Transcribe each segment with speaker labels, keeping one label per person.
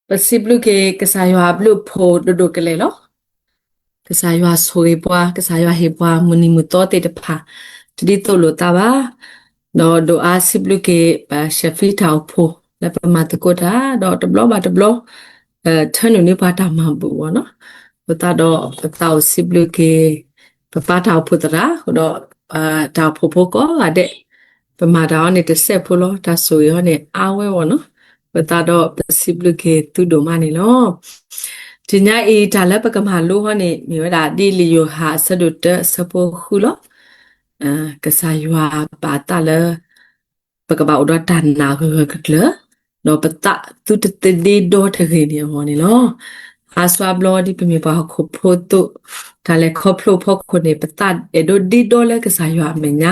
Speaker 1: Possible que ça y a bleu pour dodo que les lo que ça y a soé bois que ça y a he bois muni muto te de pa tu to lo taba do do a sible que ba chefi tao po la pa ma te ko da do de blo ba de blo turn ni pa ta ma bu wo no ta do tao sible que pa tao po da do tao po po ko ade pa ma da ni te se po lo ta so yo ni a we wo no ta do possible que tu do ma ni lo ဒီညအေးဒါလည်းပကမာလို့ဟောနေမြေဒါဒီလီယိုဟာဆဒုတစပိုခုလောကစားရွာပါတလည်းပကဘာဥဒတန်နာကကကလနော်ပတသူတတဒီဒိုထခေနေဟောနေလောအာဆွာဘလောဒီပမေပါခုဖို့တုဒါလည်းခေါပလို့ဖို့ခုနေပတエドဒီဒိုလည်းကစားရွာမညာ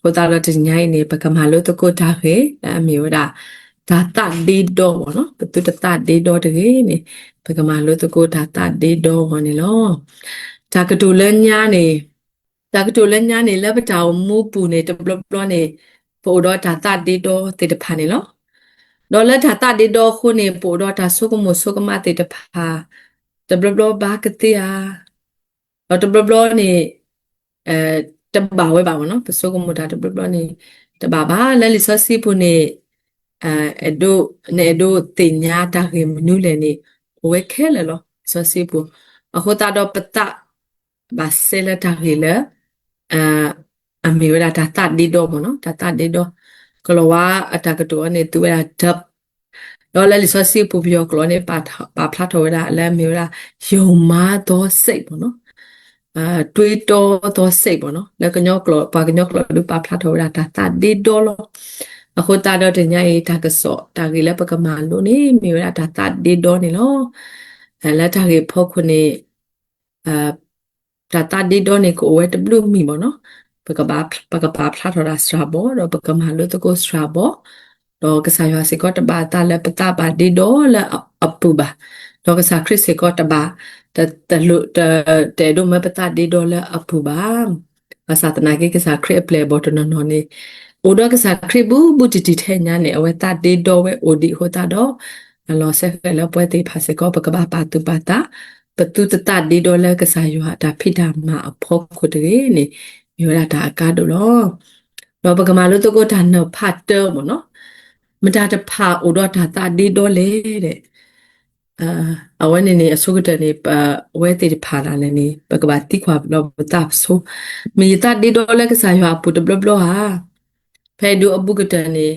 Speaker 1: ဟိုတာတော့ဒီညနေပကမာလို့တကိုတာခေအမြေဒါဒါတဒီဒိုဘောနော်ပသူတတဒီဒိုတခေနေ ပကမာလို့တကိုဒါတာဒေဒေါဟောနေလောဒါကတူလညာနေဒါကတူလညာနေလက်ပတာမူပူနေတဘလဘလနေပိုတော့ဒါတာဒေဒေါတေတဖာနေလောဒေါ်လက်ဒါတာဒေဒေါခုနေပိုတော့ဒါဆုကမဆုကမတေတဖာတဘလဘလဘာကတိယာတော့တဘလဘလနေအဲတဘာဝဲပါမနော်ပဆုကမဒါတဘလဘလနေတဘာဘာလဲလီဆစီပူနေအဲဒိုနေဒိုတင်ညာတာခေမနူလေနေ ဝဲခဲလေလောစောစီပူအခုတာတော့ပတဘာဆဲလတာရီလေအာအမေဝဒတာတဒီတော့မနော်တာတဒီတော့ကလောဝါအတကတော်နေသူရဒပ်တော့လေစောစီပူပြောကလောနေပါဖလာတော်ရအလဲမေဝဒယုံမာတော့စိတ်ပေါ့နော်တွေးတော့စိတ်ပေါ့နော်လက်ကညောကလောပါကညောကလောဒူပါဖလာတော်ရတာတဒီတော့လောအခုတာတော့တညအေးတာကစောတာကြီးလည်းပကမာလို့နေမေဝဒတာတဒီတော့နေလောလက်တာကြီးဖောက်ခုနေအာတာတာဒီဒိုနေကိုဝဲတဘလူမီဘောနော်ပကဘာဖလာထော်ရာစထရာဘောတော့ပကမာလို့တကိုစထရာဘောတော့ကစားရစေကောတဘာတာလက်ပတာဘာဒီဒိုလက်အပူဘာတော့ကစားခရစ်စေကောတဘာတလူတဲဒိုမပတာဒီဒိုလက်အပူဘာဘာသာတနာကေကစားခရစ်ပလေဘောတနော်နေအိုတော့ကစားခရစ်ဘူတီတီထဲညာနေအဝဲတာဒီဒိုဝဲအိုဒီဟိုတာတော့လောဆဲဖဲလောပွဲတေဖာစေကောပကဘာပါတူပါတာပတူတတဒီဒေါ်လာကစားယူဟာဒါဖိတာမအဖို့ခုတည်းနေမျိုးလာဒါအကားတော့လောပကမာလို့တကောဒါနဖတ်တော့မနော်မတာတဖာအိုတော့ဒါတာဒီဒေါ်လေတဲ့အာအဝနေနေအစုကတနေဝဲတေဖာလာလည်းနေပကဘာတိခွာလောပတာဆိုမီတာဒီဒေါ်လာကစားယူဟာပူတဘလဘလဟာဖဲဒူအပုကတနေ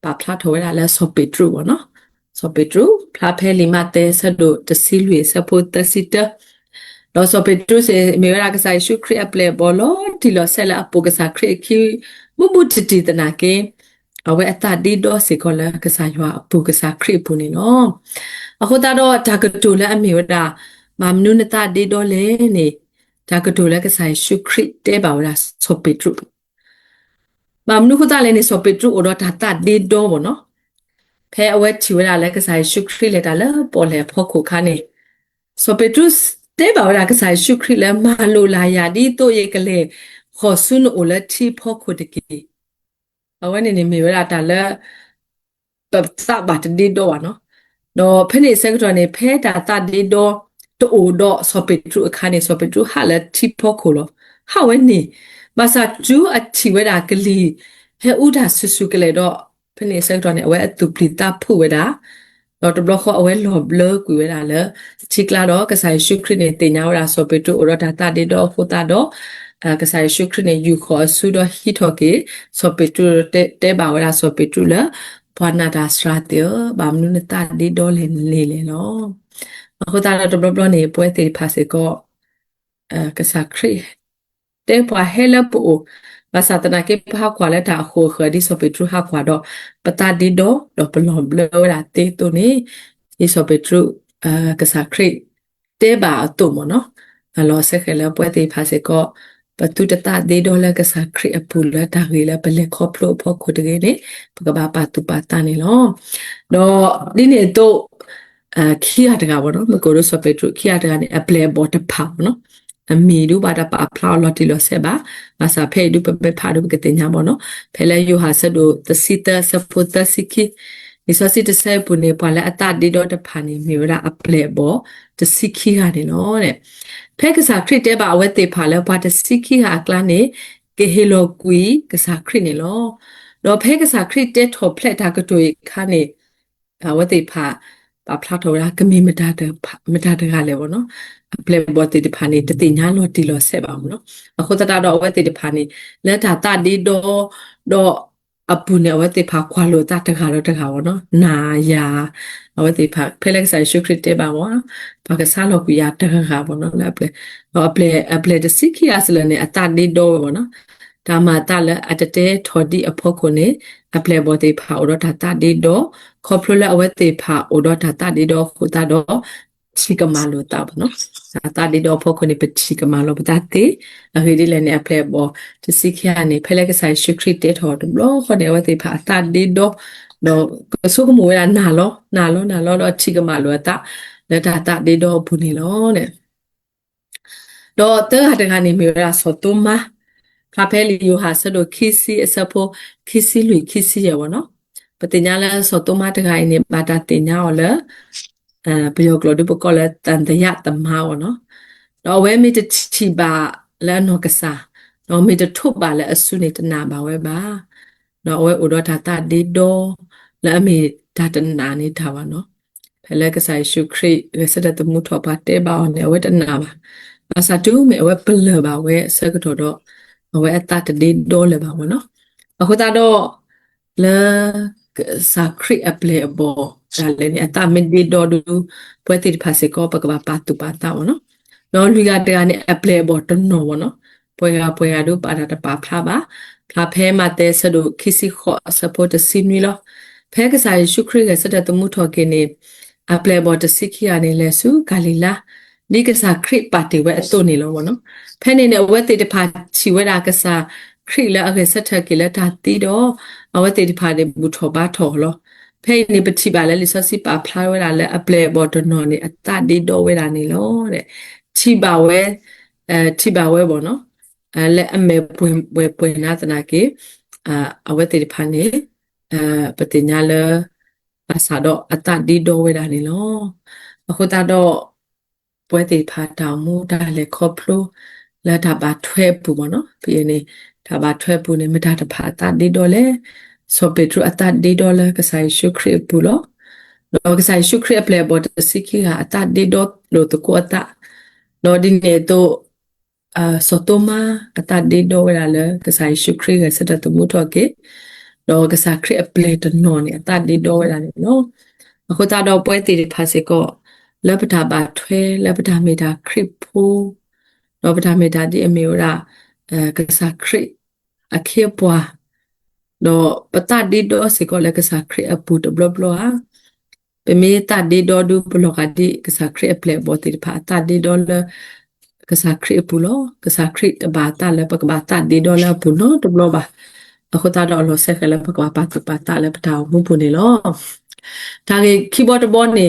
Speaker 1: ပါဖလာထော်ရလာဆော့ပီထရူဘောနော်ဆော့ပီထရူဖလာဖဲလီမတဲဆဒိုတစီလွေဆပိုတစီတတော့ဆော့ပီထရူစေမေရာကစားရှုခရအပလေဘောလောတီလောဆဲလာအပုကစားခရခီမတတီတနာကေအဝဲအတဒီဒေါ်စေကောလာကစားရွာအပုကစားခရပူနေနော်အခုတော့ဒါကတူလဲအမေဝဒါမမနုနတဒီဒေါ်လဲနေဒါကတူလဲကစားရှုခရတဲပါဝဒါဆော့ပီထရူမမနုခတာလဲနေဆော့ပီထရူအော်ဒါတာဒီဒေါ်ဘောနော်ဖဲအဝဲချီဝလာလဲကစားရှုခရီလက်တာလဲပေါ်လဲဖို့ခုခါနေဆိုပက်ထရုစ်တဲဘာဝလာကစားရှုခရီလဲမာလိုလာယာဒီတိုယေကလေခေါ်ဆွန်းအိုလက်ချီဖို့ခုတကီအဝဲနေနေမေဝလာတာလဲပပစဘာတဒီတော့နော်တော့ဖဲနေစက်တော်နေဖဲတာတာဒီတော့တိုတော့ဆိုပက်ထရုအခါနေဆိုပက်ထရုဟာလက်ချီဖို့ခုလောဟာဝဲနေဘာသာကျူအချီဝဲတာကလီဟဲဥဒါဆူဆူကလေတော့ဖနေစက်တော်နေအဝဲအတူပလီတာဖူဝဲတာတော့တဘလခေါ်အဝဲလော်ဘလကွေဝဲတာလဲချီကလာတော့ကဆိုင်ရှုခရနေတင်ညာဝရာဆိုပီတူအော်ဒါတာဒေတော့ဖိုတာတော့ကဆိုင်ရှုခရနေယူခေါ်ဆူတော့ဟီထော်ကေဆိုပီတူတဲဘာဝရာဆိုပီတူလဲဘာနာဒါစရာတေဘာမနုနတာဒေတော့လေနော်အခုတာတော့တဘလနေပွဲတေဖာစေကောကစားခရတဲပွားဟဲလပူဘာသာတနာကေပါခွာလက်တာခိုခဒီဆိုပီထရဟာခွာတော့ပတာဒီတော့ပလောဘလောလာတေတိုနေဒီဆိုပီထရကစားခရတဲဘာအတုမနော်အလောဆက်ခဲလပွဲတေဖာစေကောပတူတတဒေဒေါ်လကစားခရအပူလာတာရီလာပလက်ခေါပလို့ဖို့ခုတကယ်နေပကဘာပါတူပါတာနေလောတော့ဒီနေတော့ခီရတကဘောနော်မကိုရဆိုပီထရခီရတကနေအပလေဘောတဖောက်နော်အမီဒူဘာတာပါဖလာလော်တီလောဆေဘာမဆာဖေဒူပပဖာဒူကတင်ညာဘောနော်ဖဲလဲယိုဟာဆဒိုတစီတဆပိုတစီခိ ဒီစောစီတဆဲပူနေပွာလဲအတဒီတော့တဖာနေမျိုးရာအပလေဘောတစီခီကနေနော်တဲ့ဖဲကစားခရစ်တဲပါအဝဲတေဖာလဲဘာတစီခီဟာကလာနေကေဟီလိုကွီကစားခရစ်နေလောတော့ဖဲကစားခရစ်တဲထော်ဖလက်တာကတွေ့ခါနေအဝဲတေဖာပါဖလာထော်ရာကမီမတာတမတာတကလည်းပေါ့နော်အပလေဘောတေတဖာနေတတိညာလို့တီလို့ဆက်ပါမနော်အခုတတာတော့အဝဲတေတဖာနေလက်တာတဒီတော့အပူနေဝတိဖာခွာလို့တတခါတော့တခါပေါ့နော်နာယာဝတိဖာဖဲလက်ဆိုင်ရှုခရစ်တေပါဘောဘာကစားလို့ပြရတခါပေါ့နော်လက်ပလေအပလေတစိခိအစလနဲ့အတဒီတော့ပေါ့နော်ဒါမှတလည်းအတတဲထော်ဒီအဖို့ကိုနေအပလေဘောတိဖာဩတော့တဒီတော့ခေါပလိုလက်ဝတိဖာဩတော့တဒီတော့ခုတတော့ချိကမာလို့တာပေါ့နော်တဒီတော့ဖို့ကိုနေပချိကမာလို့ပတတေအဟိဒီလည်းနေအပလေဘောတစိခိအနေဖဲလက်ကဆိုင်ရှုခရစ်တေထော်တယ်လို့ခေါ်တယ်ဝတိဖာတဒီတော့ဆုကမွေးနာလောတော့ချိကမာလို့တာလက်တာဒီတော့ဘူးနေလို့တဲ့တော့တဲဟာတကနေမြေရာစောတုမဖလာဖဲလီယိုဟာဆဒိုခီစီအစဖို့ခီစီလူခီစီရဝနော်ပတင်ညာလဲစောတုမတကိုင်းနေဘာတာတင်ညာော်လဲပယောကလောဒပကောလဲတန်တရတမောနော်တော့ဝဲမီတချီပါလဲနောကစားတော့မီတထုပါလဲအဆုနေတနာပါဝဲပါတော့ဝဲဥဒတာတာဒီဒိုလဲမီဒါတနာနေတာပါနော်ဖဲလဲကဆိုင်ရှုခရိရစတဲ့တမှုထောပါတဲပါအောင်ဝဲတနာပါဘာသာတူမဲဝဲပလပါဝဲစကတော်တော့ဝဲအတတဒီဒိုလဲပါဝနော်အခုတော့လဲစာခရိအပလေဘောဒါလည်းအတမင်ဒီဒိုဒူပွဲတိဖာစေကောပကဘာပတ်တူပါတာဝနော်နော်လူရတကနေအပလေဘောတနော်ဝနော်ပွဲရတို့ပါတာတပါဖလာပါဖလာဖဲမတဲဆဒုခီစီခောစပေါ်တစီမီလောဖဲကစားရှုခရိကစတဲ့တမှုထော်ကင်းနေအပလေဘောတစီခီရနေလဲစုဂါလီလာဒီကစားခရစ်ပါတီဝဲအတုနေလို့ဗောနော်ဖဲနေနဲ့ဝဲတေတဖာချီဝဲတာကစားခရစ်လာအကဆက်ထက်ကလေးတာတီတော့အဝဲတေတဖာနေဘူးထော်ပါထော်လို့ဖဲနေပတိပါလဲလစ်စီပါဖလာဝဲတာလဲအပလေဘောတနော်နေအတဒီတော့ဝဲတာနေလို့တဲ့ချီပါဝဲချီပါဝဲဗောနော်လဲအမေပွင့်နာတနာကေအဝဲတေတဖာနေပတိညာလဲအစားတော့အတဒီတော့ဝဲတာနေလို့အခုတော့ပွဲတေဖာတောင်မူဒါလေခေါပလိုလာတာပါထွဲပူမနော်ပြီးနေဒါပါထွဲပူနေမတာတဖာတာဒီဒေါ်လေဆိုပေထရအတဒီဒေါ်လေကဆိုင်ရှုခရပူလောလောကဆိုင်ရှုခရပလေဘောတစီကီဟာအတဒီဒေါ်လို့တကောတာလောဒီနေတော့ဆိုတိုမာအတဒီဒေါ်ဝလာလေကဆိုင်ရှုခရကစတဲ့တမှုတော့ကေလောကစားခရပလေတနော်နေအတဒီဒေါ်ဝလာနေနော်အခုတော့ပွဲတေဖာစေကောလက်ပတာပါထွဲလက်ပတာမီတာခရစ်ဖိုးလောပတာမီတာဒီအမေရာကစားခရစ်အခေပွားတော့ပတဒီတော့စေကောလက်ကစားခရစ်အပူတဘလဘလာပမေတာဒီတော့ဒူဘလောကဒီကစားခရစ်အပလက်ဘောတိဖာတာဒီတော့လကစားခရစ်ပူလောကစားခရစ်တဘာတာလပကဘာတာဒီတော့လပူနော်တဘလပါအခုတော့လောဆက်ကလပကဘာပါတာလပတာဘူးပူနေလောဒါကခီးဘอร์ดဘောနေ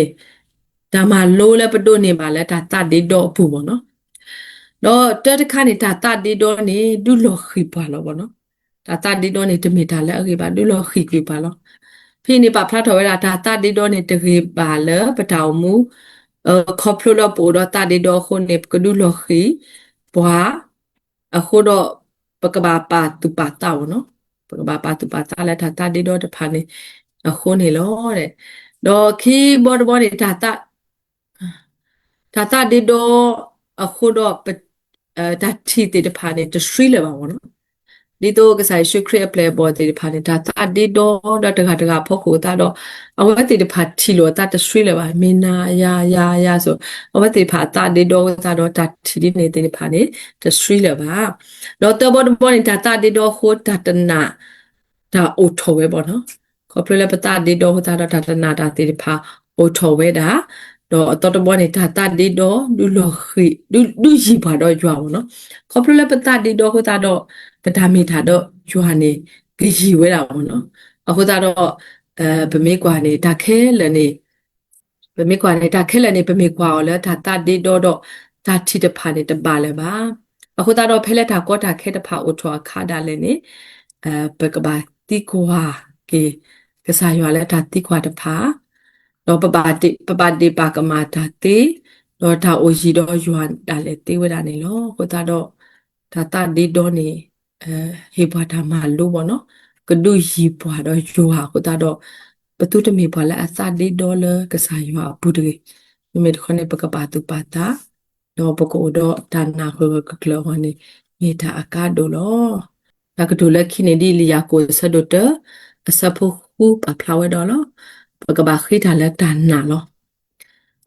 Speaker 1: ဒါမှလိုးလဲပတုနေပါလဲဒါတဒီတော့ဘူးပေါ့နော်တော့တခါနေတာတဒီတော့နေဒုလောခိပါလောပေါ့နော်ဒါတဒီတော့နေတမီတာလဲအကေပါဒုလောခိကိပါလောဖိနေပါဖလာထော်ရတာတဒီတော့နေတကေပါလဲပတောင်မူခေါပလိုလောပိုတော့တဒီတော့ခုနေကဒုလောခိဘွာအခုတော့ပကဘာပါတူပါတာပေါ့နော်ပကဘာပါတူပါတာလဲဒါတဒီတော့တဖာနေအခုနေလောတဲ့တော့ခီးဘော်ဒဘောနေတာတာဒီတော့အခုတော့ဒါတီတေတဖာနေတစရီလေပါဘောနော်ဒီတော့ကစားရှုခရပလေဘောတေတဖာနေတာဒီတော့တကဖို့ကိုတော့အဝတ်တေတဖာထီလို့တစရီလေပါမင်းနာယာဆိုအဝတ်တေဖာဒီတော့တော့ထီဒီနေတေတဖာနေတစရီလေပါတော့တဘောနေတာဒီတော့ဟိုတနာဒါအိုထော်ပဲပေါ့နော်ခေါပလပတာဒီတော့တာတနာတာတေတဖာအိုထော်ပဲဒါတော့တော်ဘောနေတာဒီတော့ဒူလောခိဒူရှိပါတော့ကြွားပေါ့နော်ခေါပလပတာဒီတော့တော့ပဒါမီတာတော့ကြွားနေကြီးဝဲတာပေါ့နော်အခုတော့ဗမေကွာနေတာခဲလည်းနေဗမေကွာနေတာခဲလည်းနေဗမေကွာလဲဒါဒီတော့ဒါတီတဖာနေတပါလဲပါအခုတော့ဖဲလက်တာကောတာခဲတဖာအိုထွာခါတာလည်းနေပကဘာတီကွာကေက ကစားရွာလဲဒါတိခွာတဖာတော့ပပတိပါကမာတာတေတော့ဒါအိုရီတော့ရွာဒါလဲတေဝဒနေလောကိုတာတော့ဒါတာဒီတော့နေအဲဟေဘွားဒါမာလို့ပေါ့နော်ကဒူရီဘွားတော့ရွာကိုတာတော့ပတုတမေဘွားလဲအစာဒီတော့လကစားရွာဘူးတည်းမြေတခနဲ့ပကပါတူပါတာတော့ပကိုတော့ဒါနာခွေကကလောဟနေမြေတာအကားတော့လောဒါကတူလက်ခိနေဒီလီယာကိုဆဒတ်အစဖခုပဖလာဝဲတော့လောပကဘာခိတာလက်တန်နာလော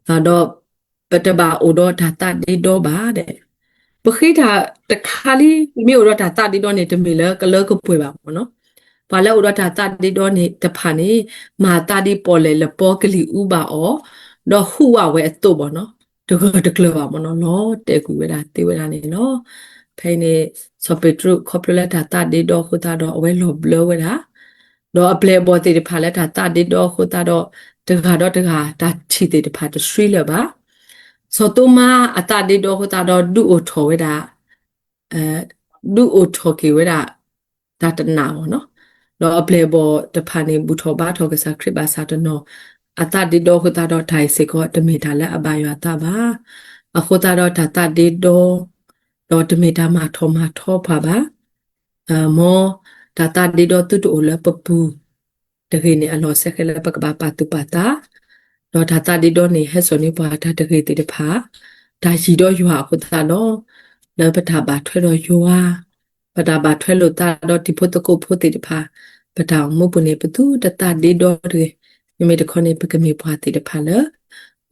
Speaker 1: ဒါတော့ပတဘာအိုတော့ဒါတာဒီတော့ပါတဲ့ပခိတာတခါလီမြို့တော့ဒါတာဒီတော့နေတမီလကလကပွေပါဘောနော်ဘာလဲဥရတာတာဒီတော့နေတဖာနေမာတာဒီပေါ်လေလပေါ်ကလီဥပါအောတော့ဟူဝဝဲအတုတ်ပေါ့နော်တကလပါမနော်လောတဲကူဝဲတာတေဝဲတာနေနော်ဖိနေဆော့ပက်ထရုခေါပလက်တာတာဒီတော့ခုတာတော့အဝဲလောဘလဝဲတာတော့အပလေပေါ်တေတဖာလက်တာတာဒီတော့ခုတာတော့တကတော့တာချီတေတဖာတဆွေးလပါဆိုတော့မအတာဒီတော့ခုတာတော့ဒူအိုထော်ဝဲတာအဲဒူအိုထော်ကေဝဲတာဒါတနာပေါ့နော်တော့အပလေပေါ်တဖာနေဘူထော်ဘာထော်ကစားခရစ်ဘာစာတနော်အတာဒီတော့ခုတာတော့ထိုင်စေကောတမေတာလက်အပါရွာတာပါအခုတာတော့တာဒီတော့တမေတာမှာထောပါပါမောတာဒီတော့တူတူလပပူတခေနေအလောဆက်ခဲလပကဘာပါတူပါတာတော့တာဒီတော့နေဟဲ့ဆိုနေပါတာတခေတေတဖာဒါရှိတော့ရွာခုတာတော့လောပတာပါထွဲတော့ရွာပတာပါထွဲလို့တာတော့ဒီဖို့တကုတ်ဖို့တေတဖာပတာမုပနေပတူတာဒီတော့တွေမြမေတခေါနေပကမေပွားတေတဖာလေ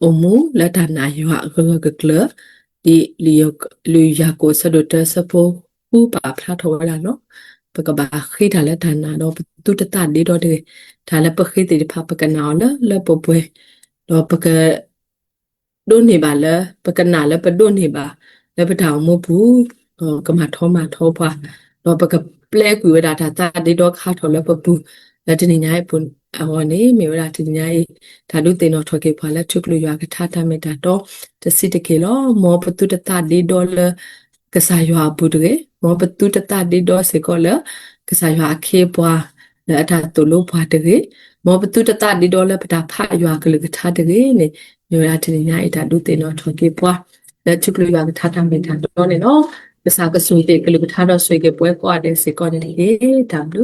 Speaker 1: အမူလက်တာနာရွာကကလဒီလီယာကိုဆဒတ်ဆပိုဥပါဖလာထောလာနော်ပကဘာခိတာလက်တာနာတော့တူတတဒီတော့တဲ့ဒါလည်းပခိတေတဖာပကနာလပပွဲတော့ပကဒုန်နေပါလပကနာလပဒုန်နေပါလပထောင်မဘူးကမထောမထောပွားတော့ပကပလဲကွေဒါတာဒီတော့ခါထောလပပူလက်တနေညာပွန်အော်နေမေဝရာတနေညာဒါလူတင်တော့ထွက်ကေဖွာလက်ထုတ်လို့ရွာကထားတမေတာတော့တစီတကေလောမောပတုတတဒီဒေါ်လကစားရွာဘူးတကေမောပတုတတဒီဒေါ်စေကောလကစားရွာခေပွားအတာတူလို့ဖွာတကေမောပတုတတဒီဒေါ်လပတာဖာရွာကလေးကထားတကေနေမေဝရာတနေညာဒါလူတင်တော့ထွက်ကေပွားလက်ထုတ်လို့ရွာကထားတမေတာတော့နေနော်ကစားကဆွေတဲ့ကလေးကထားတော့ဆွေကပွဲကွာတဲ့စေကောနေလေဒါလူ